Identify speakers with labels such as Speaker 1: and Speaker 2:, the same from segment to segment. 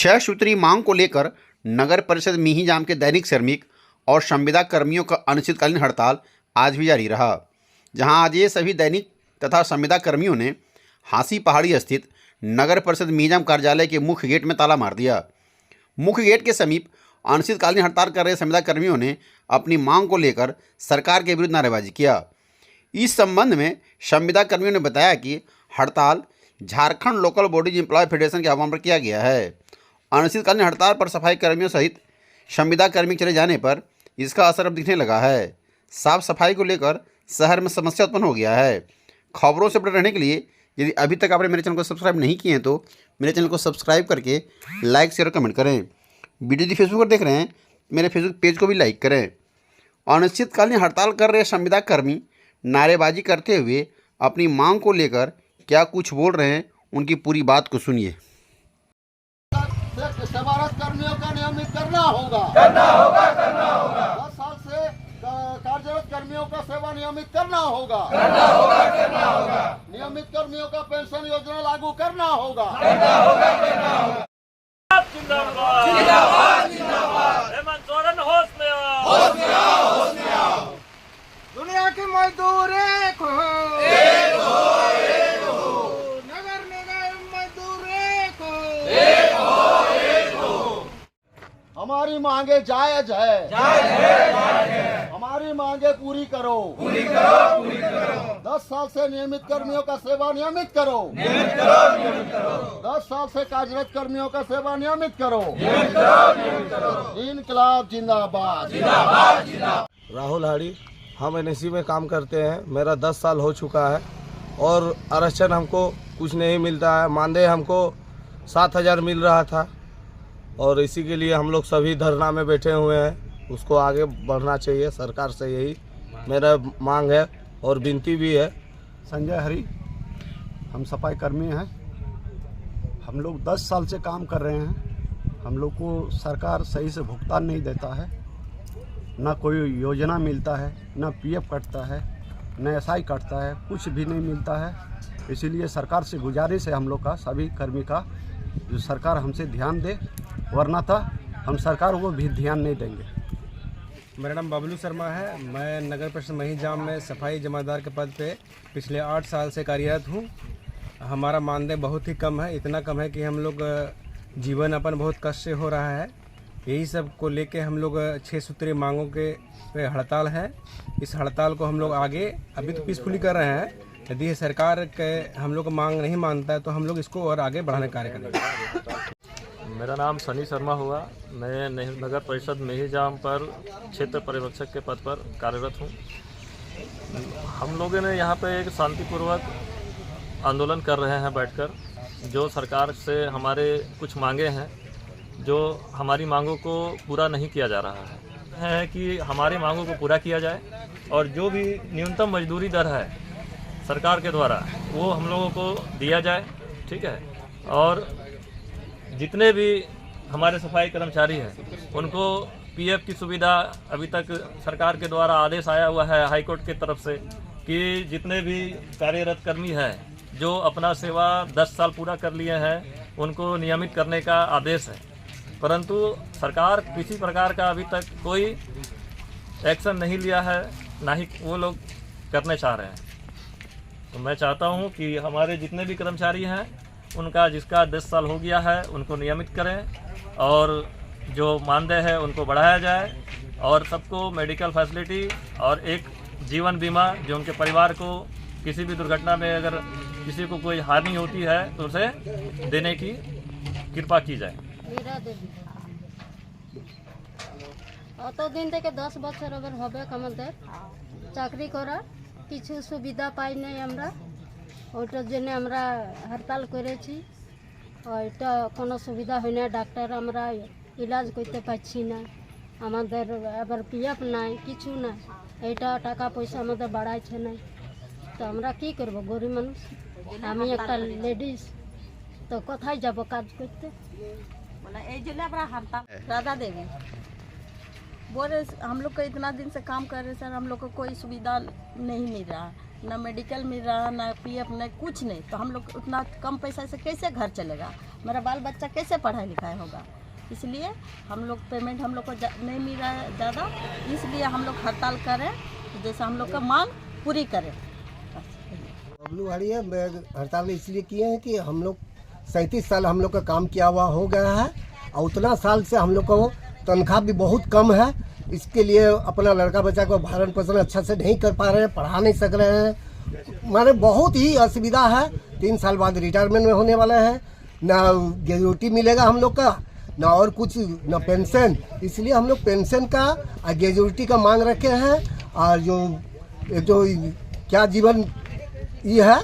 Speaker 1: छह सूत्री मांग को लेकर नगर परिषद मिहिजाम के दैनिक श्रमिक और संविदा कर्मियों का अनिश्चितकालीन हड़ताल आज भी जारी रहा। जहां आज ये सभी दैनिक तथा संविदा कर्मियों ने हांसी पहाड़ी स्थित नगर परिषद मिहिजाम कार्यालय के मुख्य गेट में ताला मार दिया। मुख्य गेट के समीप अनिश्चितकालीन हड़ताल कर रहे संविदा कर्मियों ने अपनी मांग को लेकर सरकार के विरुद्ध नारेबाजी किया। इस संबंध में संविदा कर्मियों ने बताया कि हड़ताल Jharkhand local bodies employ federation के आह्वान पर किया गया है। अनिश्चितकालीन हड़ताल पर सफाई कर्मियों सहित संविदा कर्मी चले जाने पर इसका असर अब दिखने लगा है। साफ सफाई को लेकर शहर में समस्या उत्पन्न हो गया है। खबरों से बने रहने के लिए यदि अभी तक आपने मेरे चैनल को सब्सक्राइब नहीं किए हैं तो मेरे चैनल को सब्सक्राइब करके लाइक शेयर और कमेंट करें। वीडियो यदि फेसबुक पर देख रहे हैं मेरे फेसबुक पेज को भी लाइक करें। अनिश्चितकालीन हड़ताल कर रहे संविदा कर्मी नारेबाजी करते हुए अपनी मांग को लेकर क्या कुछ बोल रहे हैं, उनकी पूरी बात को सुनिए।
Speaker 2: सेवारत कर्मियों का नियमित करना होगा। 10 साल से कार्यरत कर्मियों का सेवा नियमित करना होगा। नियमित कर्मियों का पेंशन योजना लागू करना होगा।
Speaker 3: हेमंत सोरेन होश में आओ।
Speaker 4: दुनिया की मजदूर एक हो, नगर निगम मजदूर एक हो।
Speaker 2: हमारी मांगे जायज है। हमारी मांगे पूरी करो। 10 साल से नियमित कर्मियों का सेवा नियमित करो। 10 साल से कार्यरत कर्मियों का सेवा नियमित करो। इनकलाब जिंदाबाद।
Speaker 5: राहुल हाड़ी, हम एनएससी में काम करते हैं। मेरा 10 साल हो चुका है और आरक्षण हमको कुछ नहीं मिलता है। मानदेय हमको 7,000 मिल रहा था और इसी के लिए हम लोग सभी धरना में बैठे हुए हैं। उसको आगे बढ़ना चाहिए, सरकार से यही मेरा मांग है और विनती भी है।
Speaker 6: संजय हरी, हम सफाई कर्मी हैं। हम लोग 10 साल से काम कर रहे हैं। हम लोग को सरकार सही से भुगतान नहीं देता है, ना कोई योजना मिलता है, ना पीएफ कटता है, ना एसआई कटता है, कुछ भी नहीं मिलता है। इसीलिए सरकार से गुजारिश है हम लोग का, सभी कर्मी का, जो सरकार हमसे ध्यान दे, वरना था हम सरकार को भी ध्यान नहीं देंगे।
Speaker 7: मेरा नाम बबलू शर्मा है। मैं नगर परिषद मिहिजाम में सफाई जमादार के पद पे पिछले 8 साल से कार्यरत हूँ। हमारा मानदेय बहुत ही कम है, इतना कम है कि हम लोग जीवन अपन बहुत कष्ट से हो रहा है। यही सब को लेके हम लोग 6 सूत्री मांगों के पे हड़ताल है। इस हड़ताल को हम लोग आगे अभी तो पीसफुली कर रहे हैं। यदि सरकार के हम लोग मांग नहीं मानता है तो हम लोग इसको और आगे बढ़ाने का कार्य करेंगे।
Speaker 3: मेरा नाम सनी शर्मा हुआ। मैं नगर परिषद मिहिजाम पर क्षेत्र पर्यवेक्षक के पद पर कार्यरत हूँ। हम लोगों ने यहाँ पे एक शांतिपूर्वक आंदोलन कर रहे हैं बैठकर, जो सरकार से हमारे कुछ मांगे हैं, जो हमारी मांगों को पूरा नहीं किया जा रहा है कि हमारी मांगों को पूरा किया जाए और जो भी न्यूनतम मजदूरी दर है सरकार के द्वारा वो हम लोगों को दिया जाए, ठीक है। और जितने भी हमारे सफाई कर्मचारी हैं उनको पीएफ की सुविधा अभी तक सरकार के द्वारा आदेश आया हुआ है हाईकोर्ट की तरफ से कि जितने भी कार्यरत कर्मी हैं जो अपना सेवा 10 साल पूरा कर लिए हैं उनको नियमित करने का आदेश है, परंतु सरकार किसी प्रकार का अभी तक कोई एक्शन नहीं लिया है, ना ही वो लोग करने चाह रहे हैं। तो मैं चाहता हूं कि हमारे जितने भी कर्मचारी हैं उनका जिसका 10 साल हो गया है उनको नियमित करें और जो मानदेय है उनको बढ़ाया जाए और सबको मेडिकल फैसिलिटी और एक जीवन बीमा जो उनके परिवार को किसी भी दुर्घटना में अगर किसी को कोई हानि होती है तो उसे देने की कृपा की जाए।
Speaker 8: অতদিন থেকে 10 বছর ওভার হবে আমাদের চাকরি করা, কিছু সুবিধা পাই নাই আমরা। ওইটার জন্য আমরা হরতাল করেছি। ওইটা কোনো সুবিধা হয় না, ডাক্তার আমরা ইলাজ করতে পারছি না, আমাদের আবার পিএফ নাই, কিছু না। এইটা টাকা পয়সা আমাদের বাড়াইছে না, তো আমরা কি করব? গরিব মানুষ, আমি একটা লেডিস, তো কোথায় যাব কাজ করতে?
Speaker 9: এই জন্য আমরা হরতাল। राधा देवी बोले हम लोग को इतना दिन से काम कर रहे सर, हम लोग को कोई सुविधा नहीं मिल रहा, ना मेडिकल मिल रहा, ना पीएफ, ना कुछ नहीं। तो हम लोग उतना कम पैसा से कैसे घर चलेगा? मेरा बाल बच्चा कैसे पढ़ाई लिखाई होगा। इसलिए हम लोग पेमेंट हम लोग को नहीं मिल रहा है ज़्यादा, इसलिए हम लोग हड़ताल करें, जैसे हम लोग का मांग पूरी करें।
Speaker 4: बबलू हाड़ी है, मैं हड़ताल इसलिए किए हैं कि हम लोग 37 साल हम लोग का काम किया हुआ हो गया है और उतना साल से हम लोग को तनख्वाह भी बहुत कम है। इसके लिए अपना लड़का बच्चा को भरण पोषण अच्छा से नहीं कर पा रहे हैं, पढ़ा नहीं सक रहे हैं, माने बहुत ही असुविधा है। 3 साल बाद रिटायरमेंट में होने वाला है, ना ग्रेजुटी मिलेगा हम लोग का, ना और कुछ, ना पेंशन। इसलिए हम लोग पेंशन का और ग्रेजुटी का मांग रखे हैं। और जो क्या जीवन ये है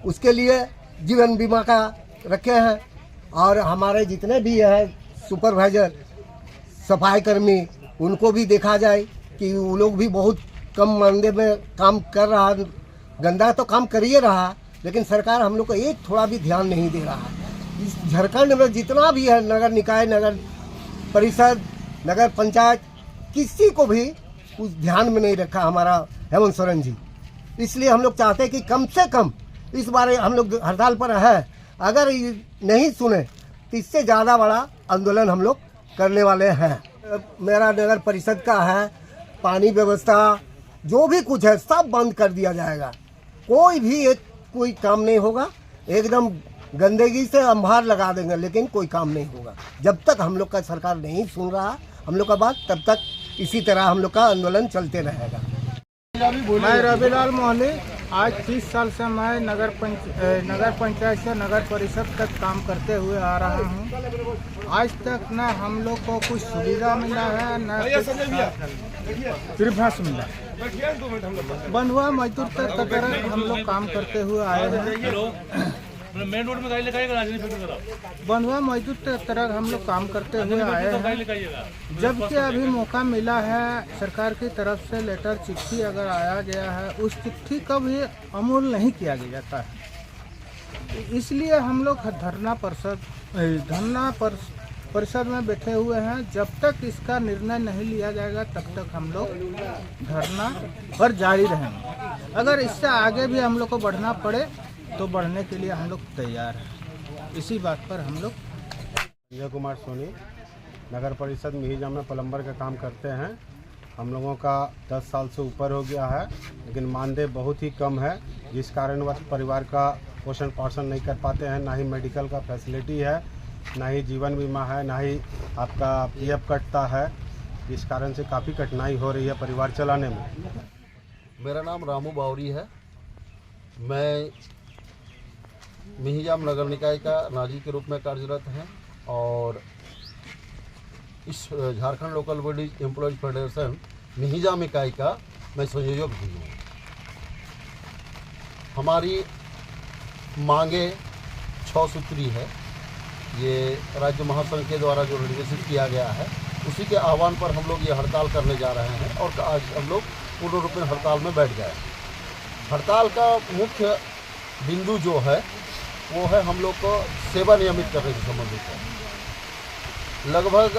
Speaker 4: उसके लिए जीवन बीमा का रखे हैं। और हमारे जितने भी है सुपरवाइजर, सफाई कर्मी, उनको भी देखा जाए कि वो लोग भी बहुत कम मानदेय में काम कर रहा, गंदा तो काम कर ही रहा, लेकिन सरकार हम लोग को एक थोड़ा भी ध्यान नहीं दे रहा है। इस झारखंड में जितना भी है नगर निकाय, नगर परिषद, नगर पंचायत, किसी को भी कुछ ध्यान में नहीं रखा हमारा हेमंत सोरेन जी। इसलिए हम लोग चाहते हैं कि कम से कम इस बार हम लोग हड़ताल पर है, अगर नहीं सुने तो इससे ज़्यादा बड़ा आंदोलन हम लोग करने वाले हैं। मेरा नगर परिषद का है, पानी व्यवस्था जो भी कुछ है सब बंद कर दिया जाएगा। कोई काम नहीं होगा, एकदम गंदगी से अंबार लगा देंगे, लेकिन कोई काम नहीं होगा। जब तक हम लोग का सरकार नहीं सुन रहा हम लोग का बात, तब तक इसी तरह हम लोग का आंदोलन चलते रहेगा।
Speaker 10: मैं रविलाल मोहली, आज 30 साल से मैं नगर पंचायत से नगर परिषद तक काम करते हुए आ रहा हूँ। आज तक न हम लोग को कुछ सुविधा मिला है, न सिर्फ मिला। बंधुआ मजदूर तक हम लोग काम करते हुए आए हैं। मेन रोड में गाड़ी लगाएगा, बंधुआ मजदूर तरह हम लोग काम करते हुए आए हैं। जबकि अभी मौका मिला है, सरकार की तरफ से लेटर चिट्ठी अगर आया गया है, उस चिट्ठी का भी अमल नहीं किया जाता है। इसलिए हम लोग धरना परिषद में बैठे हुए हैं। जब तक इसका निर्णय नहीं लिया जाएगा तब तक हम लोग धरना पर जारी रहेंगे। अगर इससे आगे भी हम लोग को बढ़ना पड़े तो बढ़ने के लिए हम लोग तैयार हैं। इसी बात पर हम लोग।
Speaker 6: संजय कुमार सोनी, नगर परिषद मिहिजाम में प्लम्बर का काम करते हैं। हम लोगों का 10 साल से ऊपर हो गया है, लेकिन मानदेय बहुत ही कम है, जिस कारणवश परिवार का पोषण पालन नहीं कर पाते हैं। ना ही मेडिकल का फैसिलिटी है, ना ही जीवन बीमा है, ना ही आपका PF कटता है, जिस कारण से काफ़ी कठिनाई हो रही है परिवार चलाने में।
Speaker 2: मेरा नाम रामू बावरी है। मैं मिहिजाम नगर निकाय का नाजी के रूप में कार्यरत हैं और इस Jharkhand local body employees federation Mihijam इकाई का मैं संयोजक भी हूँ। हमारी मांगे 6 सूत्री है। ये राज्य महासंघ के द्वारा जो निर्देशित किया गया है, उसी के आह्वान पर हम लोग ये हड़ताल करने जा रहे हैं और आज हम लोग पूर्ण रूप में हड़ताल में बैठ गए। हड़ताल का मुख्य बिंदु जो है वो है हम लोग को सेवा नियमित करने से संबंधित है। लगभग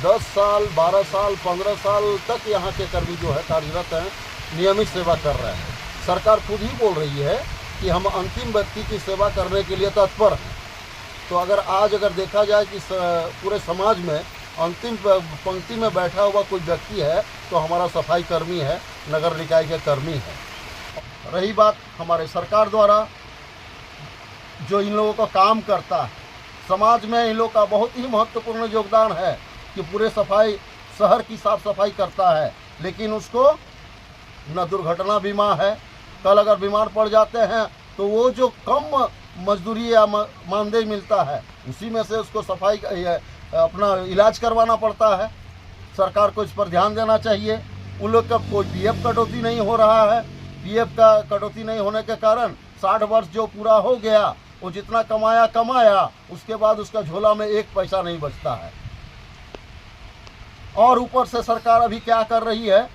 Speaker 2: 10 साल, 12 साल, 15 साल तक यहाँ के कर्मी जो है कार्यरत हैं, नियमित सेवा कर रहे हैं। सरकार खुद ही बोल रही है कि हम अंतिम व्यक्ति की सेवा करने के लिए तत्पर हैं। तो अगर देखा जाए कि पूरे समाज में अंतिम पंक्ति में बैठा हुआ कोई व्यक्ति है तो हमारा सफाई कर्मी है, नगर निकाय के कर्मी है। रही बात हमारे सरकार द्वारा जो इन लोगों का काम करता है, समाज में इन लोगों का बहुत ही महत्वपूर्ण योगदान है कि पूरे शहर की साफ सफाई करता है, लेकिन उसको न दुर्घटना बीमा है। कल अगर बीमार पड़ जाते हैं तो वो जो कम मजदूरी या मानदेय मिलता है, उसी में से उसको सफाई अपना इलाज करवाना पड़ता है। सरकार को इस पर ध्यान देना चाहिए। उन लोग का कोई PF कटौती नहीं हो रहा है। PF का कटौती नहीं होने के कारण 60 वर्ष जो पूरा हो गया, वो जितना कमाया उसके बाद उसका झोला में 1 पैसा नहीं बचता है। और ऊपर से सरकार अभी क्या कर रही है,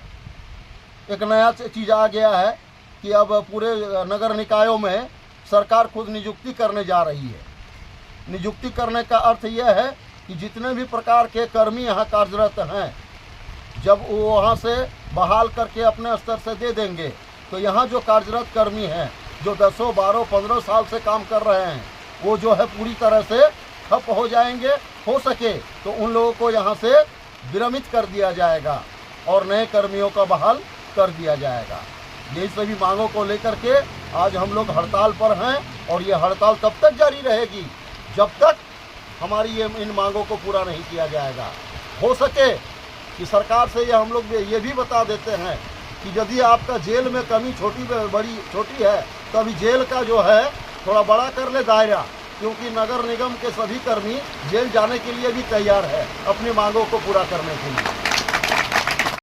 Speaker 2: एक नया चीज़ आ गया है कि अब पूरे नगर निकायों में सरकार खुद नियुक्ति करने जा रही है। नियुक्ति करने का अर्थ यह है कि जितने भी प्रकार के कर्मी यहाँ कार्यरत हैं, जब वो वहाँ से बहाल करके अपने स्तर से दे देंगे तो यहाँ जो कार्यरत कर्मी हैं, जो 10, 12, 15 साल से काम कर रहे हैं, वो जो है पूरी तरह से ठप हो जाएंगे। हो सके तो उन लोगों को यहाँ से विरमित कर दिया जाएगा और नए कर्मियों का बहाल कर दिया जाएगा। यही सभी मांगों को लेकर के आज हम लोग हड़ताल पर हैं और ये हड़ताल तब तक जारी रहेगी जब तक हमारी इन मांगों को पूरा नहीं किया जाएगा। हो सके कि सरकार से ये हम लोग ये भी बता देते हैं कि यदि आपका जेल में कमी छोटी है तो अभी जेल का जो है थोड़ा बड़ा कर ले दायरा, क्योंकि नगर निगम के सभी कर्मी जेल जाने के लिए भी तैयार है अपनी मांगों को पूरा करने के लिए।